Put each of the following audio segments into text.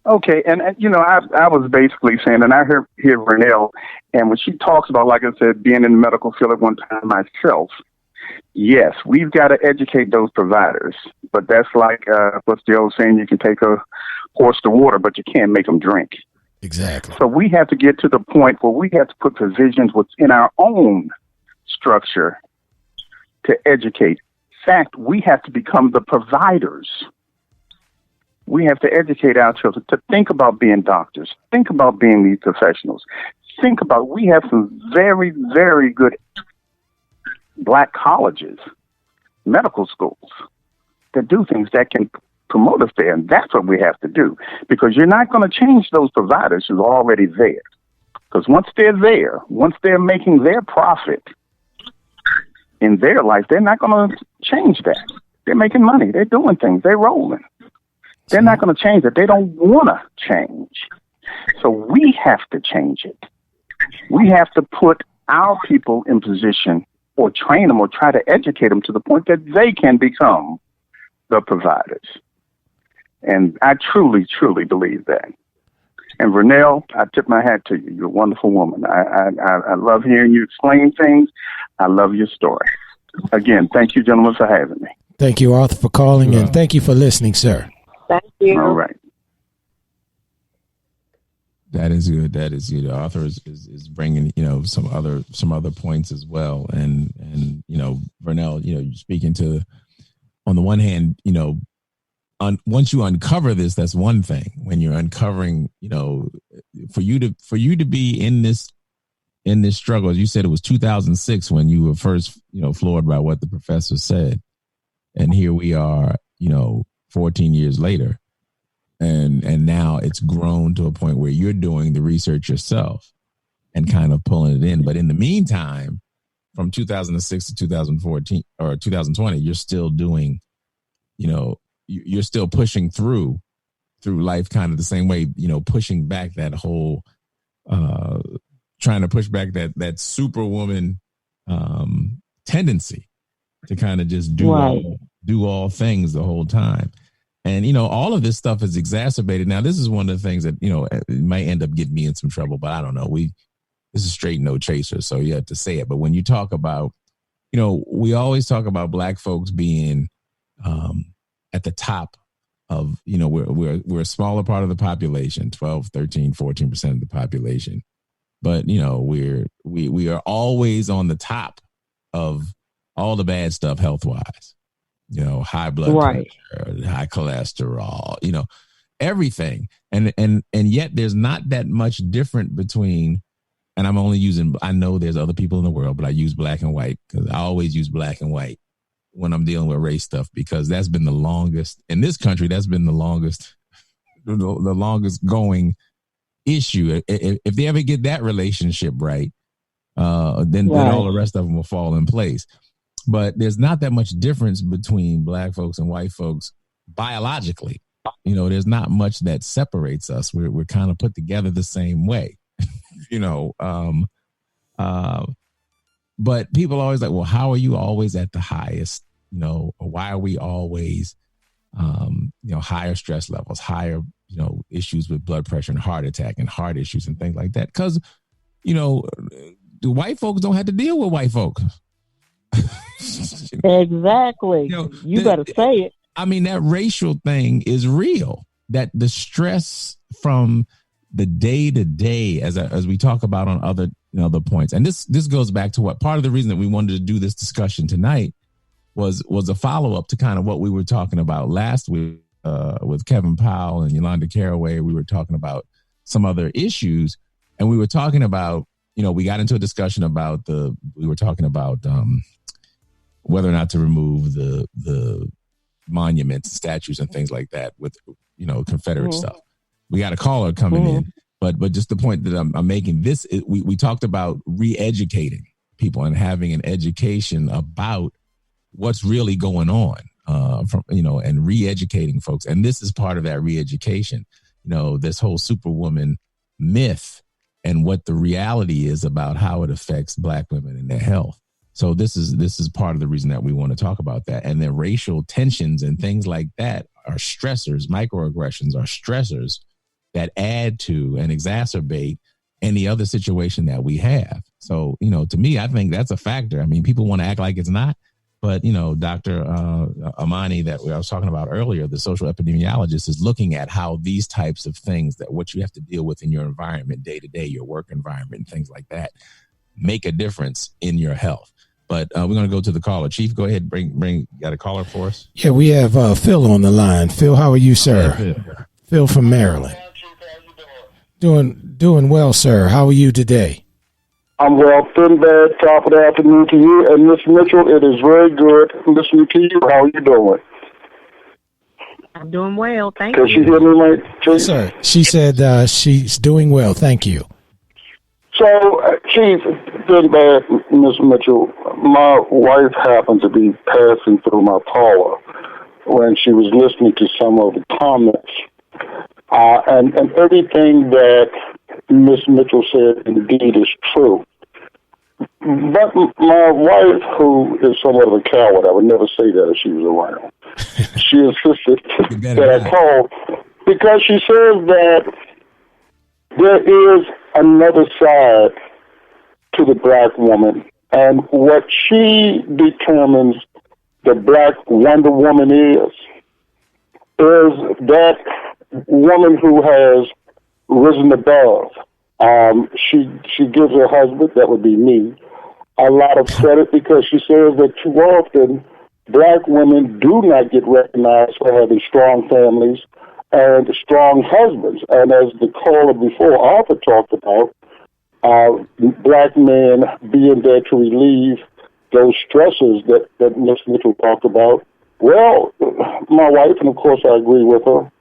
Okay, and I was basically saying, and I hear Vernell, and when she talks about, like I said, being in the medical field at one time myself, yes, we've got to educate those providers, but that's like what's the old saying? You can take a horse to water, but you can't make them drink. Exactly. So we have to get to the point where we have to put provisions within our own structure to educate. In fact, we have to become the providers. We have to educate our children to think about being doctors, think about being these professionals. Think about, we have some very, very good black colleges, medical schools that do things that can promote us there. And that's what we have to do, because you're not going to change those providers who are already there. Because once they're there, once they're making their profit in their life, they're not going to change that. They're making money. They're doing things. They're rolling. They're not going to change it. They don't want to change. So we have to change it. We have to put our people in position, or train them, or try to educate them to the point that they can become the providers. And I truly, truly believe that. And Vernell, I tip my hat to you. You're a wonderful woman. I love hearing you explain things. I love your story. Again, thank you, gentlemen, for having me. Thank you, Arthur, for calling, and thank you for listening, sir. Thank you. All right. That is good. That is good. The author is bringing, some other points as well. And Vernell, you're speaking to, on the one hand, once you uncover this, that's one thing. When you're uncovering, for you to be in this struggle, as you said, it was 2006 when you were first, floored by what the professor said. And here we are, 14 years later. And now it's grown to a point where you're doing the research yourself and kind of pulling it in. But in the meantime, from 2006 to 2014 or 2020, you're still doing, you're still pushing through life kind of the same way, pushing back that whole, trying to push back that superwoman tendency to kind of just do all things the whole time. And, all of this stuff is exacerbated. Now, this is one of the things that, it might end up getting me in some trouble, but I don't know. This is straight no chaser, so you have to say it. But when you talk about, we always talk about Black folks being at the top of, we're a smaller part of the population, 12, 13, 14% of the population. But, we are always on the top of all the bad stuff health-wise. High blood pressure, high cholesterol, everything. And yet there's not that much different between, and I'm only using, I know there's other people in the world, but I use black and white because I always use black and white when I'm dealing with race stuff, because that's been the longest in this country. That's been the longest going issue. If they ever get that relationship right, then all the rest of them will fall in place. But there's not that much difference between Black folks and white folks biologically. There's not much that separates us. We're kind of put together the same way, but people are always like, well, how are you always at the highest? Or why are we always, higher stress levels, higher, issues with blood pressure and heart attack and heart issues and things like that? Because, the white folks don't have to deal with white folks. Exactly. You better say it. I mean, that racial thing is real. That the stress from the day to day, as we talk about on other other points, and this goes back to what part of the reason that we wanted to do this discussion tonight was a follow up to kind of what we were talking about last week with Kevin Powell and Yolanda Caraway. We were talking about some other issues, and we were talking about we got into a discussion about whether or not to remove the monuments, statues, and things like that with, Confederate stuff. We got a caller coming in, but just the point that I'm making, we talked about re-educating people and having an education about what's really going on, and re-educating folks. And this is part of that re-education, this whole Superwoman myth and what the reality is about how it affects Black women and their health. So this is part of the reason that we want to talk about that. And then racial tensions and things like that are stressors. Microaggressions are stressors that add to and exacerbate any other situation that we have. So, to me, I think that's a factor. I mean, people want to act like it's not, but, Dr. Amani, that I was talking about earlier, the social epidemiologist, is looking at how these types of things, that what you have to deal with in your environment day to day, your work environment, and things like that, make a difference in your health. But we're going to go to the caller. Chief, go ahead. Bring. Got a caller for us? Yeah, we have Phil on the line. Phil, how are you, sir? Yeah, Phil from Maryland. Doing well, sir. How are you today? I'm well. Thin bad. Top of the afternoon to you. And Miss Mitchell, it is very good listening to you. How are you doing? I'm doing well. Thank you. Can she hear me, mate? Yes, sir. She said she's doing well. Thank you. So, Chief, thin bad, Miss Mitchell, my wife happened to be passing through my parlor when she was listening to some of the comments. And everything that Miss Mitchell said indeed is true. But my wife, who is somewhat of a coward, I would never say that if she was around, she insisted that I called because she says that there is another side to the black woman, and what she determines the black Wonder Woman is that woman who has risen above. She gives her husband, that would be me, a lot of credit because she says that too often black women do not get recognized for having strong families and strong husbands. And as the caller before, Arthur, talked about, black men being there to relieve those stresses that Ms. Mitchell talked about. Well, my wife, and of course I agree with her,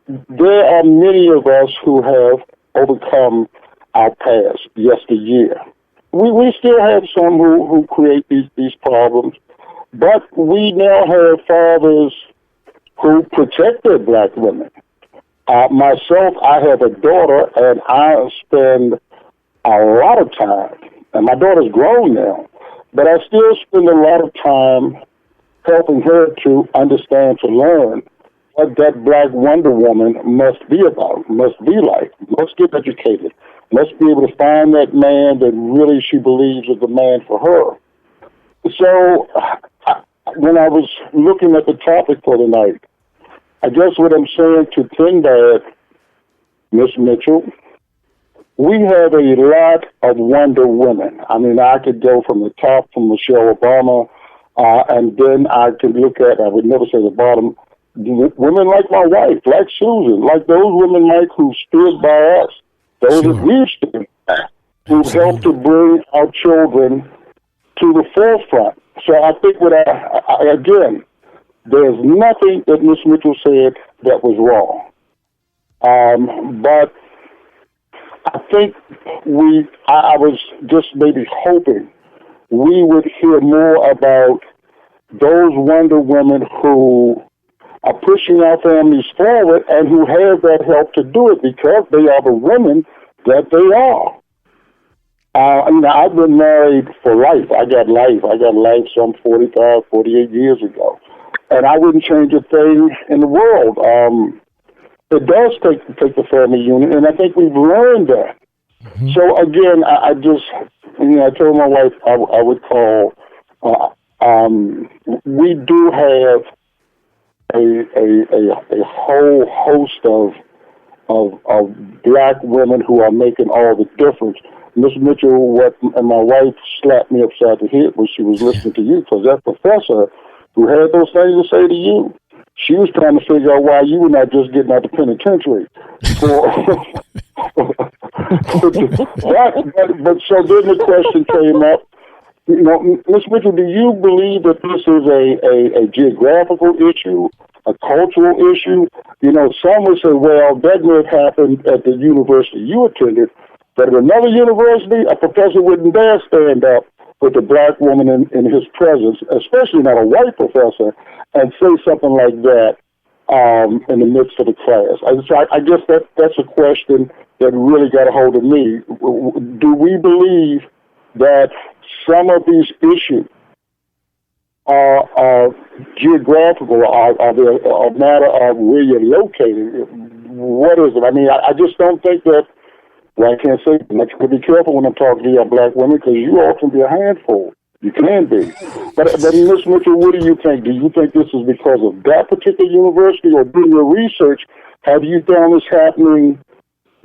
there are many of us who have overcome our past yesteryear. We still have some who create these problems, but we now have fathers who protect their black women. Myself, I have a daughter, and I spend a lot of time, and my daughter's grown now, but I still spend a lot of time helping her to understand, to learn what that black Wonder Woman must be about, must be like, must get educated, must be able to find that man that really she believes is the man for her. So when I was looking at the topic for tonight, I guess what I'm saying to Trinidad, Miss Mitchell, we have a lot of Wonder Women. I mean, I could go from the top, from Michelle Obama, and then I could look at, I would never say the bottom, women like my wife, like Susan, like those women like who stood by us, those that we stood by, who helped to bring our children to the forefront. So I think again, there's nothing that Miss Mitchell said that was wrong. But I think I was just maybe hoping we would hear more about those Wonder Women who are pushing our families forward and who have that help to do it because they are the women that they are. I've been married for life. I got life some 45, 48 years ago. And I wouldn't change a thing in the world. It does take the family unit, and I think we've learned that. Mm-hmm. So again, I just, I told my wife I would call. We do have a whole host of black women who are making all the difference. Miss Mitchell, and my wife slapped me upside the head when she was listening to you, because that professor who had those things to say to you, she was trying to figure out why you were not just getting out the penitentiary. But so then the question came up, Ms. Mitchell, do you believe that this is a geographical issue, a cultural issue? Some would say, well, that may have happened at the university you attended, but at another university, a professor wouldn't dare stand up with a black woman in his presence, especially not a white professor, and say something like that in the midst of the class. I guess that's a question that really got a hold of me. Do we believe that some of these issues are geographical, are a matter of where you're located? what is it? I mean, I just don't think that. Well, I can't say. You have to be careful when I'm talking to young black women because you all can be a handful. You can be. But Ms. Mitchell, what do you think? Do you think this is because of that particular university, or doing your research, have you found this happening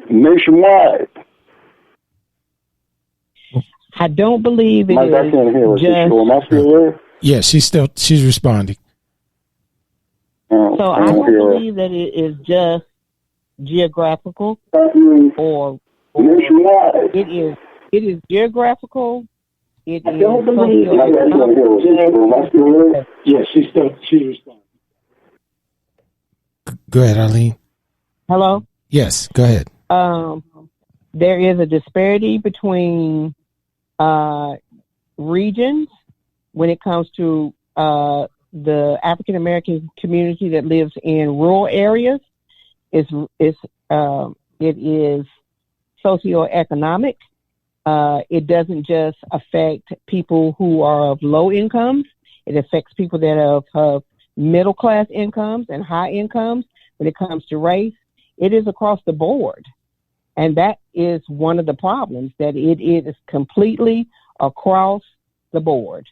nationwide? I don't believe it is. I can't hear just, Am I still there? Yeah, she's responding. So I don't believe that it is just geographical or nationwide. It is geographical. It is yes, she's responding. Go ahead, Arlene. Hello? Yes, go ahead. There is a disparity between regions when it comes to the African American community that lives in rural areas. It is socioeconomic. It doesn't just affect people who are of low incomes. It affects people that have middle class incomes and high incomes. When it comes to race, it is across the board. And that is one of the problems, that it is completely across the board.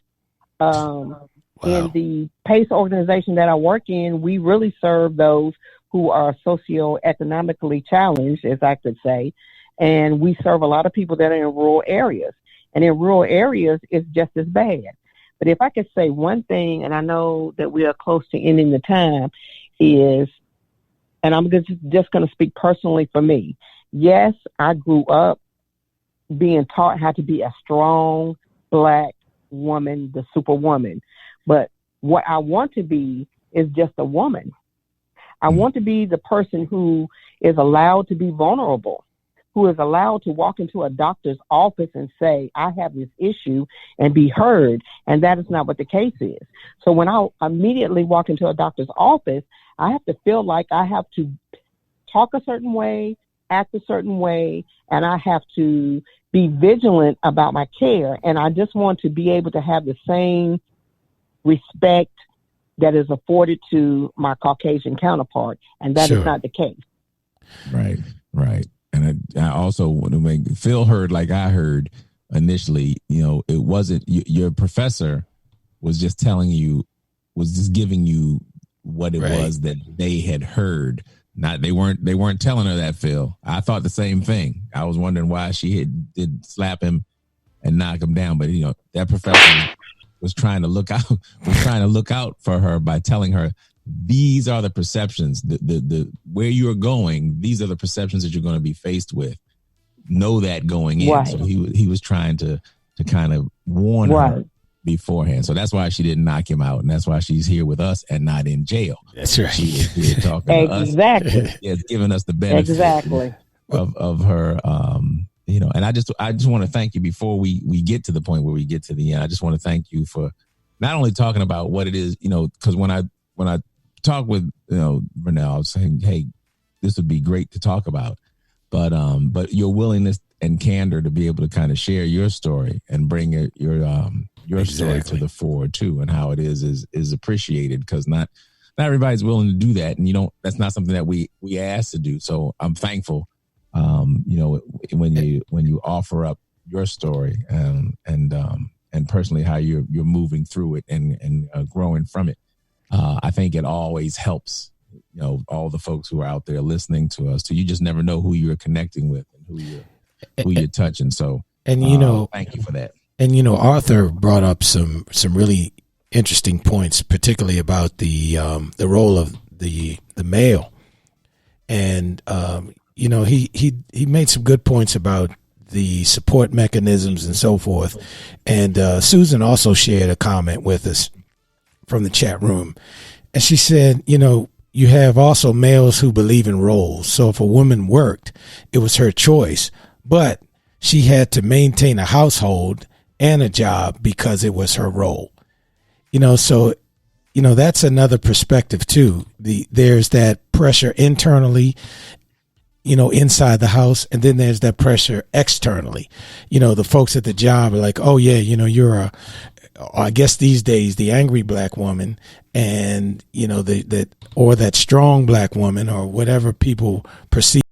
Wow. In the PACE organization that I work in, we really serve those who are socioeconomically challenged, as I could say. And we serve a lot of people that are in rural areas. And in rural areas, it's just as bad. But if I could say one thing, and I know that we are close to ending the time, is, and I'm just going to speak personally for me. Yes, I grew up being taught how to be a strong Black woman, the Superwoman. But what I want to be is just a woman. I want to be the person who is allowed to be vulnerable, who is allowed to walk into a doctor's office and say, I have this issue, and be heard. And that is not what the case is. So when I immediately walk into a doctor's office, I have to feel like I have to talk a certain way, act a certain way, and I have to be vigilant about my care. And I just want to be able to have the same respect that is afforded to my Caucasian counterpart. And that is not the case. Right. And I also want to make Phil heard like I heard initially. It wasn't your professor was just telling you, was just giving you what it was that they had heard. Not they weren't telling her that, Phil. I thought the same thing. I was wondering why she did slap him and knock him down, but that professor was trying to look out for her by telling her, these are the perceptions, the where you're going. These are the perceptions that you're going to be faced with. Know that going in. Right. So he was trying to kind of warn her beforehand. So that's why she didn't knock him out, and that's why she's here with us and not in jail. That's right. She is here talking to us. Exactly. Yes, giving us the benefit of her. And I just want to thank you before we get to the point where we get to the end. I just want to thank you for not only talking about what it is, because when I talk with Vernell, I was saying, hey, this would be great to talk about, but your willingness and candor to be able to kind of share your story and bring your story to the fore too, and how it is appreciated, because not everybody's willing to do that, and that's not something that we ask to do. So I'm thankful, when you offer up your story and personally how you're moving through it and growing from it. I think it always helps, all the folks who are out there listening to us. So you just never know who you're connecting with and who you're touching. So, thank you for that. And, Arthur brought up some really interesting points, particularly about the role of the male. And, he made some good points about the support mechanisms and so forth. And Susan also shared a comment with us from the chat room. And she said, you have also males who believe in roles. So if a woman worked, it was her choice, but she had to maintain a household and a job because it was her role. So, that's another perspective too. There's that pressure internally, inside the house, and then there's that pressure externally. The folks at the job are like, oh yeah, you're I guess these days, the angry black woman, and you know, that strong black woman, or whatever people perceive